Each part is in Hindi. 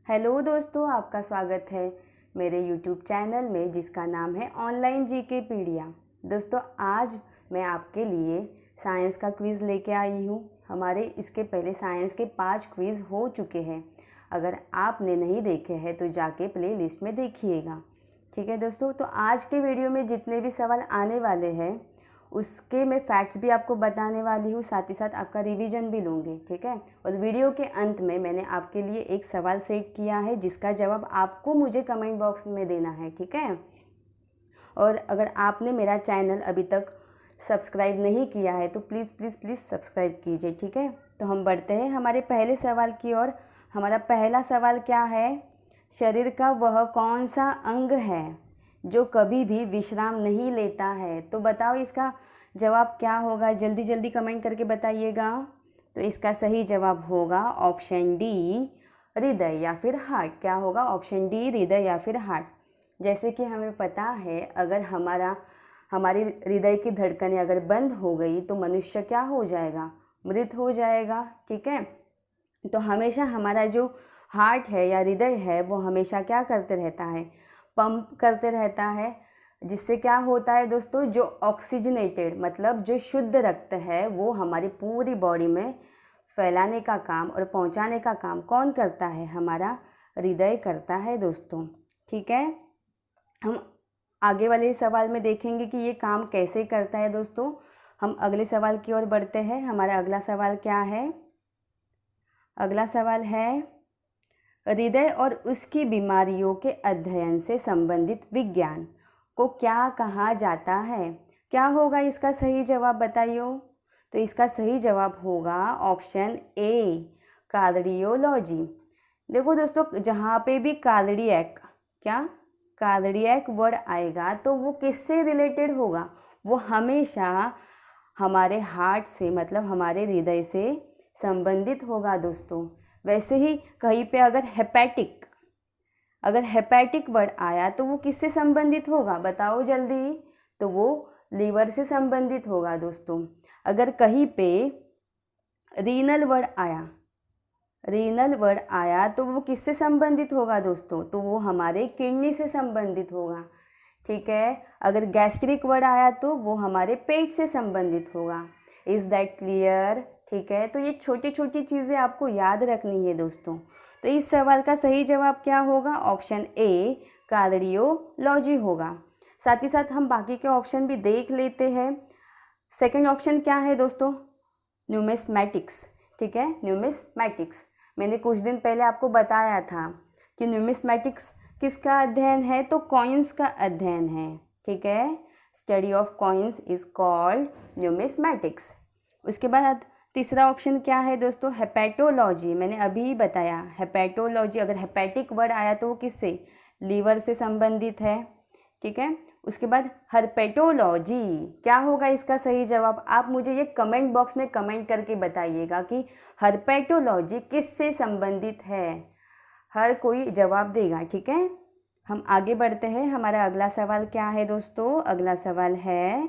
हेलो दोस्तों, आपका स्वागत है मेरे यूट्यूब चैनल में जिसका नाम है ऑनलाइन जीके पीडिया। दोस्तों, आज मैं आपके लिए साइंस का क्विज़ लेके आई हूँ। हमारे इसके पहले साइंस के 5 क्विज़ हो चुके हैं। अगर आपने नहीं देखे हैं तो जाके प्ले लिस्ट में देखिएगा। ठीक है दोस्तों, तो आज के वीडियो में जितने भी सवाल आने वाले हैं उसके मैं फैक्ट्स भी आपको बताने वाली हूँ, साथ ही साथ आपका रिवीजन भी लूँगी। ठीक है, और वीडियो के अंत में मैंने आपके लिए एक सवाल सेट किया है जिसका जवाब आपको मुझे कमेंट बॉक्स में देना है। ठीक है, और अगर आपने मेरा चैनल अभी तक सब्सक्राइब नहीं किया है तो प्लीज़ प्लीज़ प्लीज़ सब्सक्राइब कीजिए। ठीक है, तो हम बढ़ते हैं हमारे पहले सवाल की ओर। हमारा पहला सवाल क्या है? शरीर का वह कौन सा अंग है जो कभी भी विश्राम नहीं लेता है? तो बताओ इसका जवाब क्या होगा, जल्दी जल्दी कमेंट करके बताइएगा। तो इसका सही जवाब होगा ऑप्शन डी, हृदय या फिर हार्ट। क्या होगा? ऑप्शन डी, हृदय या फिर हार्ट। जैसे कि हमें पता है, अगर हमारी हृदय की धड़कनें अगर बंद हो गई तो मनुष्य क्या हो जाएगा? मृत हो जाएगा। ठीक है, तो हमेशा हमारा जो हार्ट है या हृदय है वो हमेशा क्या करते रहता है? पंप करते रहता है, जिससे क्या होता है दोस्तों, जो ऑक्सीजनेटेड मतलब जो शुद्ध रक्त है वो हमारी पूरी बॉडी में फैलाने का काम और पहुंचाने का काम कौन करता है? हमारा हृदय करता है दोस्तों। ठीक है, हम आगे वाले सवाल में देखेंगे कि ये काम कैसे करता है दोस्तों। हम अगले सवाल की ओर बढ़ते हैं। हमारा अगला सवाल क्या है? अगला सवाल है, हृदय और उसकी बीमारियों के अध्ययन से संबंधित विज्ञान को क्या कहा जाता है? क्या होगा इसका सही जवाब? बताइए। तो इसका सही जवाब होगा ऑप्शन ए, कार्डियोलॉजी। देखो दोस्तों, जहाँ पे भी कार्डियक वर्ड आएगा तो वो किससे रिलेटेड होगा? वो हमेशा हमारे हार्ट से मतलब हमारे हृदय से संबंधित होगा दोस्तों। वैसे ही कहीं पे अगर हेपेटिक वर्ड आया तो वो किससे संबंधित होगा? बताओ जल्दी। तो वो लीवर से संबंधित होगा दोस्तों। अगर कहीं पे रीनल वर्ड आया तो वो किससे संबंधित होगा दोस्तों? तो वो हमारे किडनी से संबंधित होगा। ठीक है, अगर गैस्ट्रिक वर्ड आया तो वो हमारे पेट से संबंधित होगा। Is that clear? ठीक है, तो ये छोटी छोटी चीज़ें आपको याद रखनी है दोस्तों। तो इस सवाल का सही जवाब क्या होगा? ऑप्शन ए, कार्डियोलॉजी होगा। साथ ही साथ हम बाकी के ऑप्शन भी देख लेते हैं। सेकंड ऑप्शन क्या है दोस्तों? न्यूमिस्मैटिक्स। ठीक है, न्यूमिस्मैटिक्स। मैंने कुछ दिन पहले आपको बताया था कि न्यूमिस्मैटिक्स किसका अध्ययन है? तो कॉइन्स का अध्ययन है। ठीक है, study of coins is called numismatics. उसके बाद तीसरा ऑप्शन क्या है दोस्तों? हेपेटोलॉजी। मैंने अभी ही बताया हेपेटोलॉजी, अगर हेपेटिक वर्ड आया तो वो किससे? लीवर से संबंधित है। ठीक है, उसके बाद हर्पेटोलॉजी। क्या होगा इसका सही जवाब? आप मुझे ये कमेंट बॉक्स में कमेंट करके बताइएगा कि हर्पेटोलॉजी किससे संबंधित है। हर कोई जवाब देगा। ठीक है, हम आगे बढ़ते हैं। हमारा अगला सवाल क्या है दोस्तों? अगला सवाल है,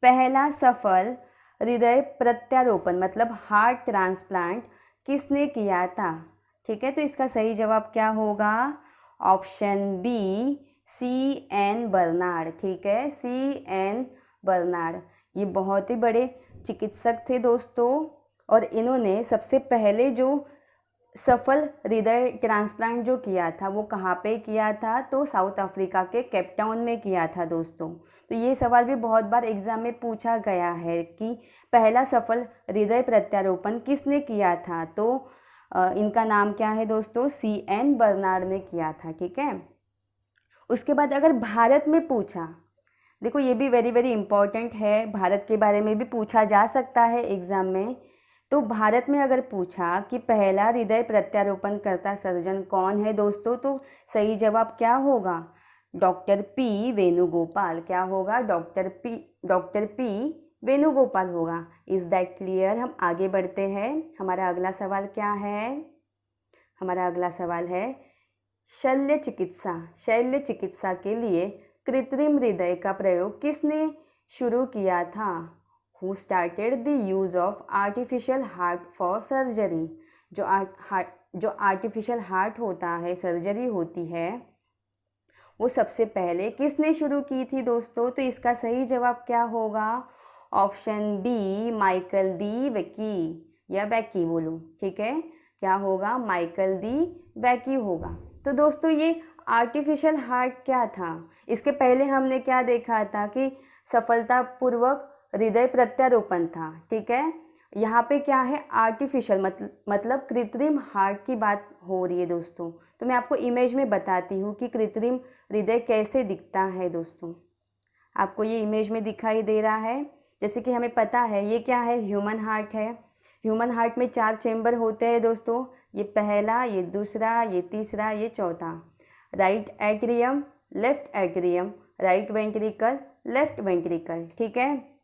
पहला सफल हृदय प्रत्यारोपण मतलब हार्ट ट्रांसप्लांट किसने किया था? ठीक है, तो इसका सही जवाब क्या होगा? Option B, C.N. बर्नार्ड। ठीक है, C.N. बर्नार्ड। ये बहुत ही बड़े चिकित्सक थे दोस्तों, और इन्होंने सबसे पहले जो सफल हृदय ट्रांसप्लांट जो किया था वो कहाँ पे किया था? तो साउथ अफ्रीका के केप टाउन में किया था दोस्तों। तो ये सवाल भी बहुत बार एग्जाम में पूछा गया है कि पहला सफल हृदय प्रत्यारोपण किसने किया था? तो इनका नाम क्या है दोस्तों? C.N. बर्नार्ड ने किया था। ठीक है, उसके बाद अगर भारत में पूछा, देखो ये भी वेरी वेरी इंपॉर्टेंट है, भारत के बारे में भी पूछा जा सकता है एग्जाम में। तो भारत में अगर पूछा कि पहला हृदय प्रत्यारोपण करता सर्जन कौन है दोस्तों, तो सही जवाब क्या होगा? Doctor P Venugopal. क्या होगा? डॉक्टर पी वेणुगोपाल होगा। Is that clear? हम आगे बढ़ते हैं। हमारा अगला सवाल क्या है? हमारा अगला सवाल है, शल्य चिकित्सा के लिए कृत्रिम हृदय का प्रयोग किसने शुरू किया था? Who started the use of artificial heart for surgery? जो आर्टिफिशियल हार्ट होता है, सर्जरी होती है, वो सबसे पहले किसने शुरू की थी दोस्तों? तो इसका सही जवाब क्या होगा? ऑप्शन बी, माइकल डी वेकी या वैकी बोलो, ठीक है। क्या होगा? माइकल डी वैकी होगा। तो दोस्तों ये आर्टिफिशियल हार्ट क्या था? इसके पहले हमने क्या देखा था कि सफलतापूर्वक हृदय प्रत्यारोपण था, ठीक है। यहाँ पे क्या है? आर्टिफिशियल मतलब कृत्रिम हार्ट की बात हो रही है दोस्तों। तो मैं आपको इमेज में बताती हूँ कि कृत्रिम हृदय कैसे दिखता है दोस्तों। आपको ये इमेज में दिखाई दे रहा है। जैसे कि हमें पता है ये क्या है? ह्यूमन हार्ट है। ह्यूमन हार्ट में 4 चेम्बर होते हैं दोस्तों। ये पहला, ये दूसरा, ये तीसरा, ये चौथा। Right atrium, left atrium, right ventricle, left ventricle, ठीक है।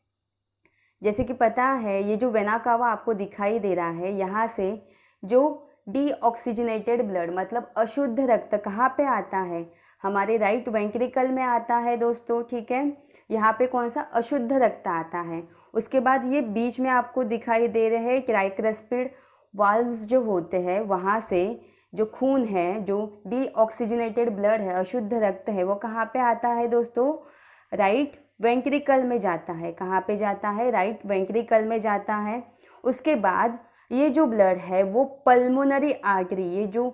जैसे कि पता है ये जो वेना कावा आपको दिखाई दे रहा है, यहाँ से जो डीऑक्सीजनेटेड ब्लड मतलब अशुद्ध रक्त कहाँ पे आता है? हमारे राइट वेंट्रिकल में आता है दोस्तों, ठीक है। यहाँ पे कौन सा? अशुद्ध रक्त आता है। उसके बाद ये बीच में आपको दिखाई दे रहे हैं ट्राइक्रेस्पिड वाल्व्स जो होते हैं, वहाँ से जो खून है, जो डीऑक्सीजनेटेड ब्लड है, अशुद्ध रक्त है, वो कहाँ पे आता है दोस्तों? राइट वेंट्रिकल में जाता है। कहाँ पे जाता है? राइट वेंट्रिकल में जाता है। उसके बाद ये जो ब्लड है वो पल्मोनरी आर्टरी, ये जो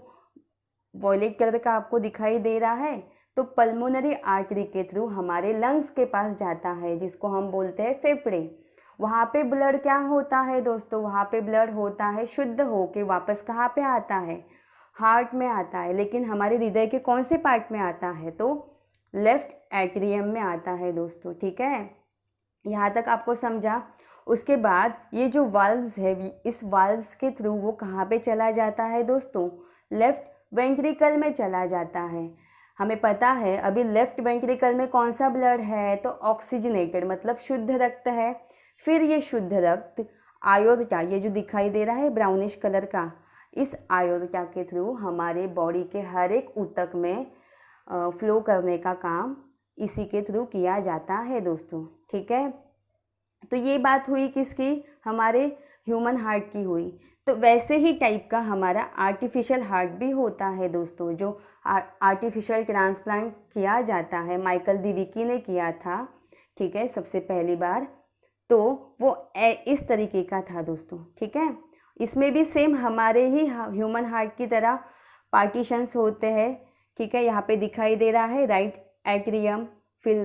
वॉयलेट कलर का आपको दिखाई दे रहा है, तो पल्मोनरी आर्टरी के थ्रू हमारे लंग्स के पास जाता है, जिसको हम बोलते हैं फेफड़े। वहाँ पे ब्लड क्या होता है दोस्तों? वहाँ पे ब्लड होता है शुद्ध होके वापस कहाँ पे आता है? हार्ट में आता है। लेकिन हमारे हृदय के कौन से पार्ट में आता है? तो लेफ्ट एट्रियम में आता है दोस्तों, ठीक है। यहाँ तक आपको समझा। उसके बाद ये जो वाल्व्स है, इस वाल्व्स के थ्रू वो कहाँ पे चला जाता है दोस्तों? लेफ्ट वेंट्रिकल में चला जाता है। हमें पता है अभी लेफ्ट वेंट्रिकल में कौन सा ब्लड है? तो ऑक्सीजनेटेड मतलब शुद्ध रक्त है। फिर ये शुद्ध रक्त आयोर्टा, ये जो दिखाई दे रहा है ब्राउनिश कलर का, इस आयोर्टा के थ्रू हमारे बॉडी के हर एक ऊतक में फ्लो करने का काम इसी के थ्रू किया जाता है दोस्तों, ठीक है। तो ये बात हुई किसकी? हमारे ह्यूमन हार्ट की हुई। तो वैसे ही टाइप का हमारा आर्टिफिशियल हार्ट भी होता है दोस्तों, जो आर्टिफिशियल ट्रांसप्लांट किया जाता है। माइकल दिविकी ने किया था, ठीक है, सबसे पहली बार। तो वो इस तरीके का था दोस्तों, ठीक है। इसमें भी सेम हमारे ही ह्यूमन हार्ट की तरह पार्टीशंस होते हैं, ठीक है। यहाँ पे दिखाई दे रहा है राइट एट्रियम, फिर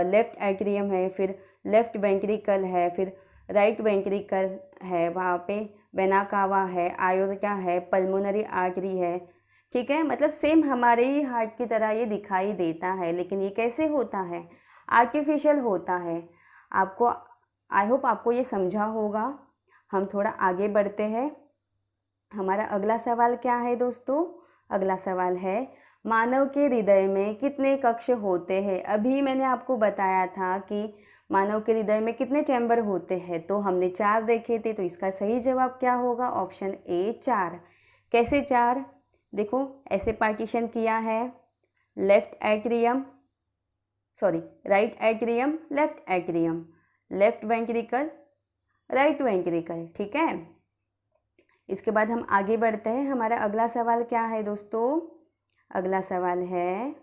लेफ्ट एट्रियम है, फिर लेफ्ट वेंट्रिकल है, फिर राइट वेंट्रिकल है, वहाँ पे वेना कावा है, आयोर्टा है, पल्मोनरी आर्टरी है, ठीक है। मतलब सेम हमारे ही हार्ट की तरह ये दिखाई देता है। लेकिन ये कैसे होता है? आर्टिफिशियल होता है। आपको आई होप आपको ये समझा होगा। हम थोड़ा आगे बढ़ते हैं। हमारा अगला सवाल क्या है दोस्तों? अगला सवाल है, मानव के हृदय में कितने कक्ष होते हैं? अभी मैंने आपको बताया था कि मानव के हृदय में कितने चैम्बर होते हैं, तो हमने 4 देखे थे। तो इसका सही जवाब क्या होगा? Option A 4। कैसे 4? देखो ऐसे पार्टीशन किया है, left atrium, sorry right atrium, left atrium, left ventricle, right ventricle, ठीक है। इसके बाद हम आगे बढ़ते हैं। हमारा अगला सवाल क्या है दोस्तों? अगला सवाल है,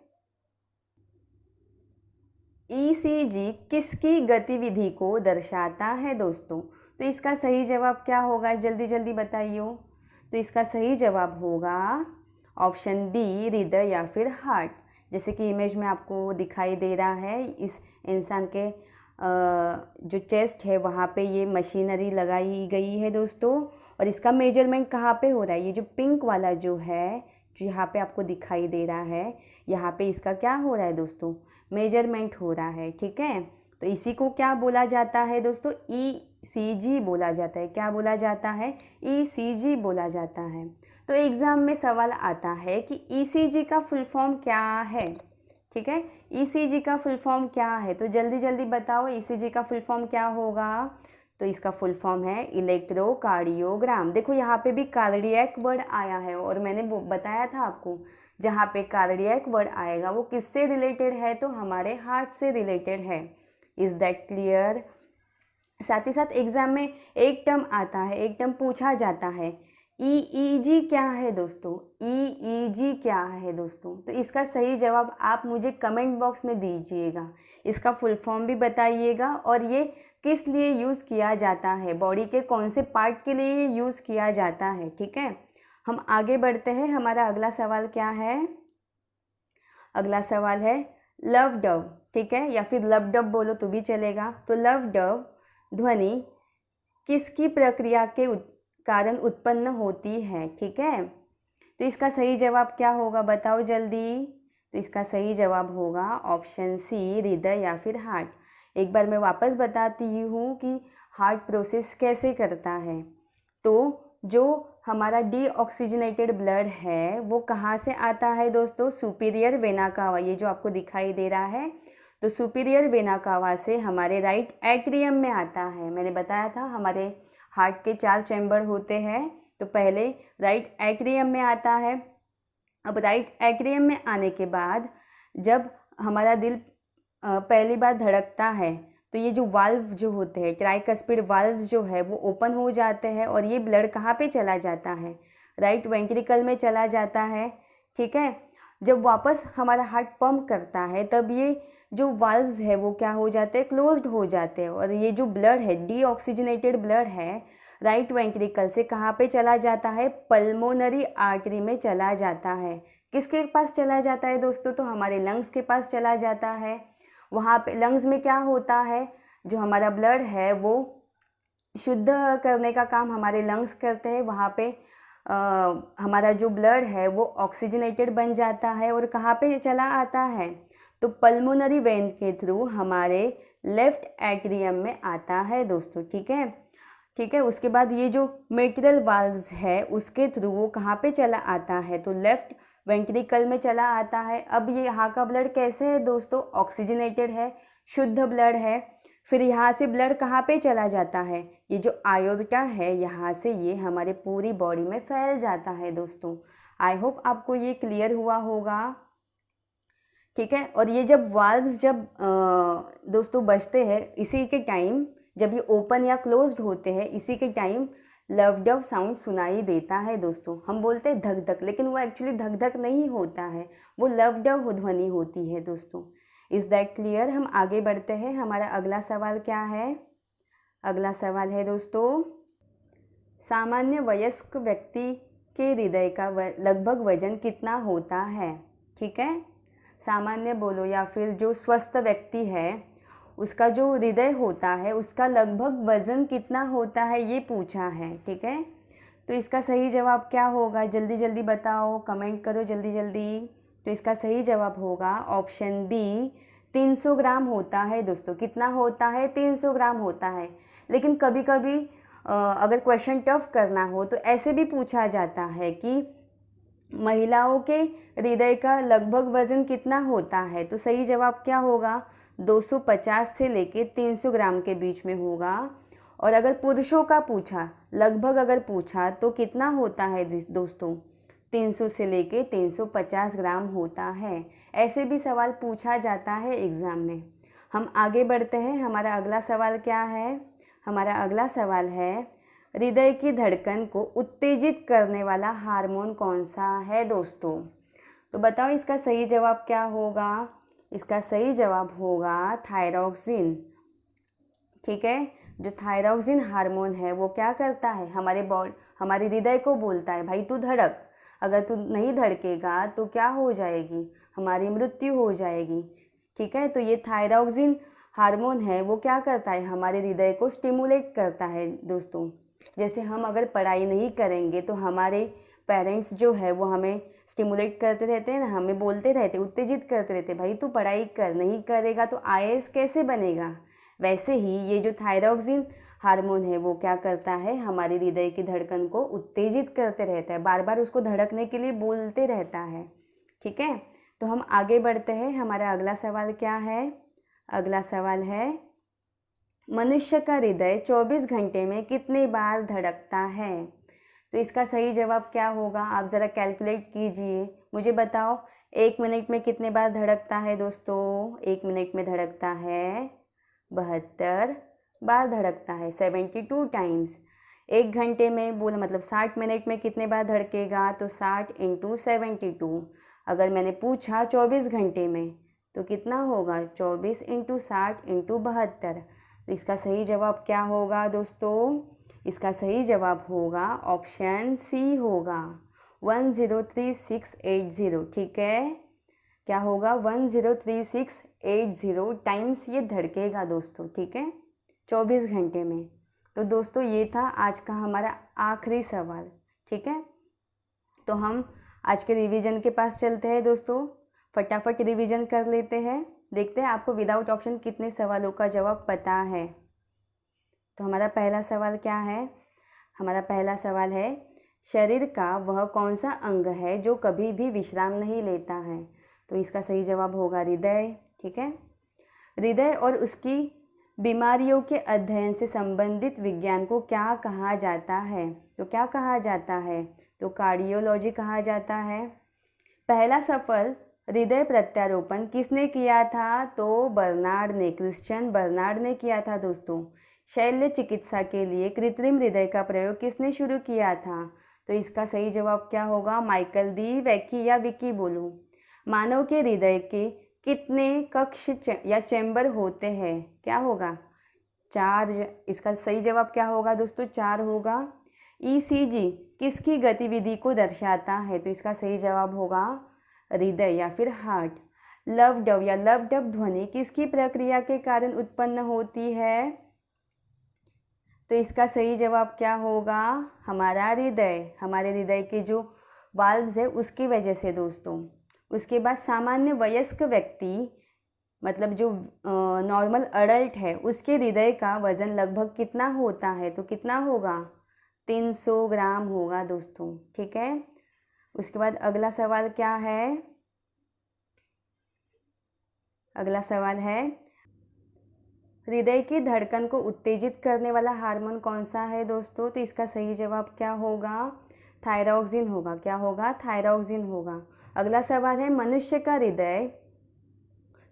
ईसीजी किसकी गतिविधि को दर्शाता है दोस्तों? तो इसका सही जवाब क्या होगा? जल्दी जल्दी बताइए। तो इसका सही जवाब होगा ऑप्शन बी, हृदय या फिर हार्ट। जैसे कि इमेज में आपको दिखाई दे रहा है, इस इंसान के जो चेस्ट है वहाँ पे ये मशीनरी लगाई गई है दोस्तों। और इसका मेजरमेंट कहाँ पे हो रहा है? ये जो पिंक वाला जो है, जो यहाँ पे आपको दिखाई दे रहा है, यहाँ पे इसका क्या हो रहा है दोस्तों? मेजरमेंट हो रहा है, ठीक है। तो इसी को क्या बोला जाता है दोस्तों? ईसीजी बोला जाता है। क्या बोला जाता है? ईसीजी बोला जाता है। तो एग्ज़ाम में सवाल आता है कि ईसीजी का फुल फॉर्म क्या है, ठीक है। ईसीजी का फुल फॉर्म क्या है? तो जल्दी जल्दी बताओ ईसीजी का फुल फॉर्म क्या होगा? तो इसका फुल फॉर्म है इलेक्ट्रोकार्डियोग्राम। देखो यहाँ पे भी कार्डियक वर्ड आया है, और मैंने बताया था आपको, जहाँ पे कार्डियक वर्ड आएगा वो किससे रिलेटेड है? तो हमारे हार्ट से रिलेटेड है। Is that clear? साथ ही साथ एग्ज़ाम में एक टर्म आता है, एक टर्म पूछा जाता है EEG क्या है दोस्तों? EEG क्या है दोस्तों? तो इसका सही जवाब आप मुझे कमेंट बॉक्स में दीजिएगा। इसका फुल फॉर्म भी बताइएगा और ये किस लिए यूज़ किया जाता है, बॉडी के कौन से पार्ट के लिए ये यूज़ किया जाता है। ठीक है, हम आगे बढ़ते हैं। हमारा अगला सवाल क्या है? अगला सवाल है लव डव। ठीक है, या फिर लब डब बोलो तो भी चलेगा। तो लव डव ध्वनि किसकी प्रक्रिया के कारण उत्पन्न होती है? ठीक है, तो इसका सही जवाब क्या होगा बताओ जल्दी। तो इसका सही जवाब होगा ऑप्शन सी, हृदय या फिर हार्ट। एक बार मैं वापस बताती हूँ कि हार्ट प्रोसेस कैसे करता है। तो जो हमारा डीऑक्सीजनेटेड ब्लड है वो कहाँ से आता है दोस्तों? सुपीरियर वेना कावा, ये जो आपको दिखाई दे रहा है, तो सुपीरियर वेना कावा से हमारे राइट एट्रियम में आता है। मैंने बताया था हमारे हार्ट के 4 चैम्बर होते हैं, तो पहले राइट एट्रियम में आता है। अब राइट एट्रियम में आने के बाद जब हमारा दिल पहली बार धड़कता है तो ये जो वाल्व जो होते हैं, ट्राइकस्पिड वाल्व जो है वो ओपन हो जाते हैं और ये ब्लड कहाँ पे चला जाता है? राइट वेंट्रिकल में चला जाता है। ठीक है, जब वापस हमारा हार्ट पंप करता है तब ये जो वाल्व्स है वो क्या हो जाते हैं? क्लोज्ड हो जाते हैं और ये जो ब्लड है, डीऑक्सीजनेटेड ब्लड है, राइट वेंट्रिकल से कहाँ पे चला जाता है? पल्मोनरी आर्टरी में चला जाता है। किसके पास चला जाता है दोस्तों? तो हमारे लंग्स के पास चला जाता है। वहाँ पे लंग्स में क्या होता है? जो हमारा ब्लड है वो शुद्ध करने का काम हमारे लंग्स करते हैं। वहाँ पे हमारा जो ब्लड है वो ऑक्सीजनेटेड बन जाता है और कहाँ पे चला आता है? तो पल्मोनरी वेन के थ्रू हमारे लेफ्ट एट्रियम में आता है दोस्तों। ठीक है, ठीक है, उसके बाद ये जो मिट्रल वाल्व्स है उसके थ्रू वो कहाँ पे चला आता है? तो लेफ्ट वेंट्रिकल में चला आता है। अब ये यहाँ का ब्लड कैसे है दोस्तों? ऑक्सीजनेटेड है, शुद्ध ब्लड है। फिर यहाँ से ब्लड कहाँ पे चला जाता है? ये जो आयोर्टा है यहाँ से ये हमारे पूरी बॉडी में फैल जाता है दोस्तों। आई होप आपको ये क्लियर हुआ होगा। ठीक है, और ये जब वाल्व्स जब दोस्तों बजते हैं इसी के टाइम, जब ये ओपन या क्लोज्ड होते हैं इसी के टाइम लव डव साउंड सुनाई देता है दोस्तों। हम बोलते हैं धक धक, लेकिन वो एक्चुअली धक धक नहीं होता है, वो लव डव ध्वनि होती है दोस्तों। Is that clear? हम आगे बढ़ते हैं। हमारा अगला सवाल क्या है? अगला सवाल है दोस्तों, सामान्य वयस्क व्यक्ति के हृदय का लगभग वजन कितना होता है? ठीक है, सामान्य बोलो या फिर जो स्वस्थ व्यक्ति है उसका जो हृदय होता है उसका लगभग वज़न कितना होता है ये पूछा है। ठीक है, तो इसका सही जवाब क्या होगा? जल्दी जल्दी बताओ, कमेंट करो जल्दी जल्दी। तो इसका सही जवाब होगा ऑप्शन बी, 300 ग्राम होता है दोस्तों। कितना होता है? 300 ग्राम होता है। लेकिन कभी कभी अगर क्वेश्चन टफ करना हो तो ऐसे भी पूछा जाता है कि महिलाओं के हृदय का लगभग वज़न कितना होता है? तो सही जवाब क्या होगा? 250 से लेके 300 ग्राम के बीच में होगा। और अगर पुरुषों का पूछा, लगभग अगर पूछा तो कितना होता है दोस्तों? 300 से लेके 350 ग्राम होता है। ऐसे भी सवाल पूछा जाता है एग्ज़ाम में। हम आगे बढ़ते हैं। हमारा अगला सवाल क्या है? हमारा अगला सवाल है, हृदय की धड़कन को उत्तेजित करने वाला हार्मोन कौन सा है दोस्तों? तो बताओ इसका सही जवाब क्या होगा? इसका सही जवाब होगा थायरॉक्सिन। ठीक है, जो थायरॉक्सिन हार्मोन है वो क्या करता है? हमारे हृदय को बोलता है भाई तू धड़क, अगर तू नहीं धड़केगा तो क्या हो जाएगी? हमारी मृत्यु हो जाएगी। ठीक है, तो ये थायरॉक्सिन हार्मोन है वो क्या करता है? हमारे हृदय को स्टिमुलेट करता है दोस्तों। जैसे हम अगर पढ़ाई नहीं करेंगे तो हमारे पेरेंट्स जो है वो हमें स्टिमुलेट करते रहते हैं ना, हमें बोलते रहते, उत्तेजित करते रहते, भाई तू पढ़ाई कर, नहीं करेगा तो आईएएस कैसे बनेगा। वैसे ही ये जो थायरॉक्सिन हार्मोन है वो क्या करता है? हमारी हृदय की धड़कन को उत्तेजित करते रहता है, बार बार उसको धड़कने के लिए बोलते रहता है। ठीक है, तो हम आगे बढ़ते हैं। हमारा अगला सवाल क्या है? अगला सवाल है, मनुष्य का हृदय 24 घंटे में कितने बार धड़कता है? तो इसका सही जवाब क्या होगा? आप ज़रा कैलकुलेट कीजिए, मुझे बताओ 1 मिनट में कितने बार धड़कता है दोस्तों? 1 मिनट में धड़कता है 72 बार धड़कता है, 72 टाइम्स। 1 घंटे में बोला मतलब 60 मिनट में कितने बार धड़केगा, तो 60 × 72। अगर मैंने पूछा 24 घंटे में तो कितना होगा, 24 × 60 × 72। तो इसका सही जवाब क्या होगा दोस्तों, इसका सही जवाब होगा ऑप्शन सी होगा 103680। ठीक है, क्या होगा 103680 टाइम्स ये धड़केगा दोस्तों। ठीक है, 24 घंटे में। तो दोस्तों ये था आज का हमारा आखिरी सवाल। ठीक है, तो हम आज के रिवीजन के पास चलते हैं दोस्तों, फटाफट रिवीजन कर लेते हैं। देखते हैं आपको विदाउट ऑप्शन कितने सवालों का जवाब पता है। तो हमारा पहला सवाल क्या है, हमारा पहला सवाल है शरीर का वह कौन सा अंग है जो कभी भी विश्राम नहीं लेता है। तो इसका सही जवाब होगा हृदय। ठीक है, हृदय और उसकी बीमारियों के अध्ययन से संबंधित विज्ञान को क्या कहा जाता है, तो क्या कहा जाता है, तो कार्डियोलॉजी कहा जाता है। पहला सफल हृदय प्रत्यारोपण किसने किया था, तो बर्नार्ड ने, क्रिश्चियन बर्नार्ड ने किया था दोस्तों। शल्य चिकित्सा के लिए कृत्रिम हृदय का प्रयोग किसने शुरू किया था, तो इसका सही जवाब क्या होगा, माइकल दी वैकी या विकी बोलूं। मानव के हृदय के कितने कक्ष या चैम्बर होते हैं, क्या होगा, 4। इसका सही जवाब क्या होगा दोस्तों, 4 होगा। ईसीजी किसकी गतिविधि को दर्शाता है, तो इसका सही जवाब होगा हृदय या फिर हार्ट। लव डव या लव डब ध्वनि किसकी प्रक्रिया के कारण उत्पन्न होती है, तो इसका सही जवाब क्या होगा, हमारा हृदय, हमारे हृदय के जो वाल्व्स है उसकी वजह से दोस्तों। उसके बाद सामान्य वयस्क व्यक्ति मतलब जो नॉर्मल अडल्ट है उसके हृदय का वजन लगभग कितना होता है, तो कितना होगा, 300 ग्राम होगा दोस्तों। ठीक है, उसके बाद अगला सवाल क्या है, अगला सवाल है हृदय की धड़कन को उत्तेजित करने वाला हार्मोन कौन सा है दोस्तों, तो इसका सही जवाब क्या होगा, थायरॉक्सिन होगा। क्या होगा, थायरॉक्सिन होगा। अगला सवाल है मनुष्य का हृदय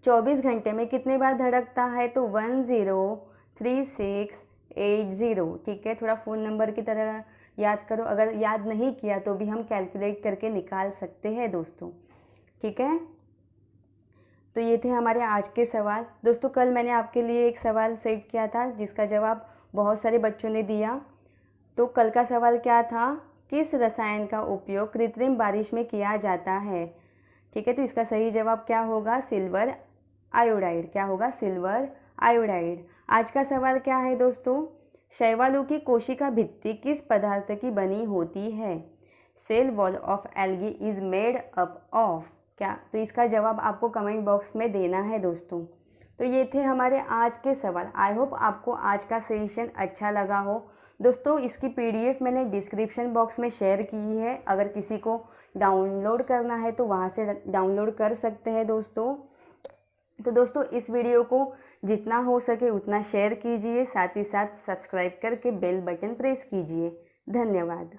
24 घंटे में कितने बार धड़कता है, तो 103680। ठीक है, थोड़ा फ़ोन नंबर की तरह याद करो, अगर याद नहीं किया तो भी हम कैलकुलेट करके निकाल सकते हैं दोस्तों। ठीक है, तो ये थे हमारे आज के सवाल दोस्तों। कल मैंने आपके लिए एक सवाल सेट किया था जिसका जवाब बहुत सारे बच्चों ने दिया। तो कल का सवाल क्या था, किस रसायन का उपयोग कृत्रिम बारिश में किया जाता है। ठीक है, तो इसका सही जवाब क्या होगा, सिल्वर आयोडाइड। क्या होगा, सिल्वर आयोडाइड। आज का सवाल क्या है दोस्तों, शैवालों की कोशिका भित्ति किस पदार्थ की बनी होती है। Cell wall of algae is made up of. क्या, तो इसका जवाब आपको कमेंट बॉक्स में देना है दोस्तों। तो ये थे हमारे आज के सवाल। आई होप आपको आज का सेशन अच्छा लगा हो दोस्तों। इसकी PDF मैंने डिस्क्रिप्शन बॉक्स में शेयर की है, अगर किसी को डाउनलोड करना है तो वहाँ से डाउनलोड कर सकते हैं दोस्तों। तो दोस्तों इस वीडियो को जितना हो सके उतना शेयर कीजिए, साथ ही साथ सब्सक्राइब करके बेल बटन प्रेस कीजिए। धन्यवाद।